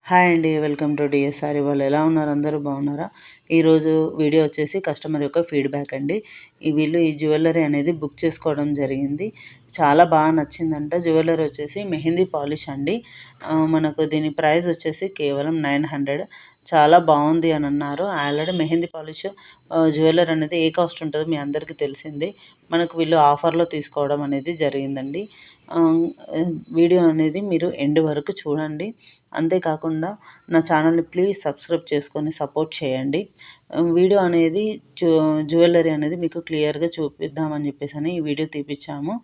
Hi అండి. Welcome to DSR. ఇవాళ ఎలా ఉన్నారు? అందరూ బాగున్నారా? ఈరోజు వీడియో వచ్చేసి కస్టమర్ యొక్క ఫీడ్‌బ్యాక్ అండి. వీళ్ళు ఈ జ్యువెల్లరీ అనేది బుక్ చేసుకోవడం జరిగింది. చాలా బాగా నచ్చిందంట. జ్యువెల్లరీ వచ్చేసి మెహందీ పాలిష్ అండి. మనకు దీని ప్రైస్ వచ్చేసి కేవలం 900. చాలా బాగుంది అని అన్నారు. ఆల్రెడీ మెహందీ పాలిష్ జ్యువెల్లరీ అనేది ఏ కాస్ట్ ఉంటుందో మీ అందరికీ తెలిసిందే. మనకు వీళ్ళు ఆఫర్‌లో తీసుకోవడం అనేది జరిగిందండి. ఆహ్, వీడియో అనేది మీరు ఎండ్ వరకు చూడండి. అంతేకాకుండా నా ఛానల్ని ప్లీజ్ సబ్స్క్రైబ్ చేసుకొని సపోర్ట్ చేయండి. వీడియో అనేది జ్యువెల్లరీ అనేది మీకు క్లియర్గా చూపిద్దామని చెప్పేసి ఈ వీడియో తీపిచ్చాము.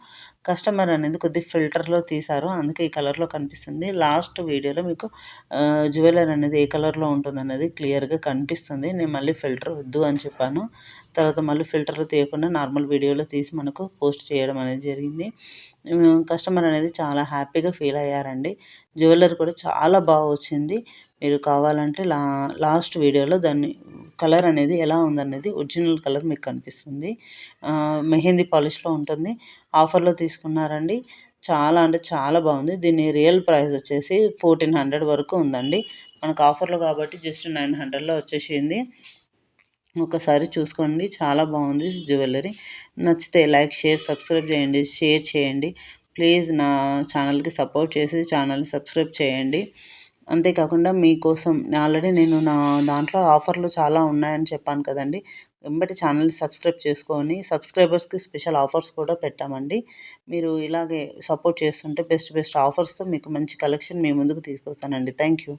కస్టమర్ అనేది కొద్దిగా ఫిల్టర్లో తీశారు, అందుకే ఈ కలర్లో కనిపిస్తుంది. లాస్ట్ వీడియోలో మీకు జ్యువెల్లరీ అనేది ఏ కలర్లో ఉంటుందనేది క్లియర్గా కనిపిస్తుంది. నేను మళ్ళీ ఫిల్టర్ వద్దు అని చెప్పాను. తర్వాత మళ్ళీ ఫిల్టర్లో తీయకుండా నార్మల్ వీడియోలో తీసి మనకు పోస్ట్ చేయడం అనేది జరిగింది. కస్టమర్ అనేది చాలా హ్యాపీగా ఫీల్ అయ్యారండి. జ్యువెల్లరీ కూడా చాలా బాగా వచ్చింది. మీరు కావాలంటే లాస్ట్ వీడియోలో దాన్ని కలర్ అనేది ఎలా ఉందనేది ఒరిజినల్ కలర్ మీకు కనిపిస్తుంది. మెహందీ పాలిష్‌లో ఉంటుంది. ఆఫర్‌లో తీసుకున్నారండి. చాలా అంటే చాలా బాగుంది. దీని రియల్ ప్రైస్ వచ్చేసి 1400 వరకు ఉందండి. మనకు ఆఫర్‌లో కాబట్టి జస్ట్ 900లో వచ్చేసింది. ఒకసారి చూసుకోండి. చాలా బాగుంది జ్యువెల్లరీ. నచ్చితే లైక్, షేర్, సబ్స్క్రైబ్ చేయండి. షేర్ చేయండి. ప్లీజ్ నా ఛానల్‌కి సపోర్ట్ చేసి ఛానల్‌ని సబ్స్క్రైబ్ చేయండి. అంతేకాకుండా మీకోసం ఆల్రెడీ నేను నా దాంట్లో ఆఫర్లు చాలా ఉన్నాయని చెప్పాను కదండీ! వెంబటి ఛానల్‌ని సబ్స్క్రైబ్ చేసుకొని సబ్స్క్రైబర్స్‌కి స్పెషల్ ఆఫర్స్ కూడా పెట్టామండి. మీరు ఇలాగే సపోర్ట్ చేస్తుంటే బెస్ట్ బెస్ట్ ఆఫర్స్‌తో మీకు మంచి కలెక్షన్ మీ ముందుకు తీసుకొస్తానండి. Thank you.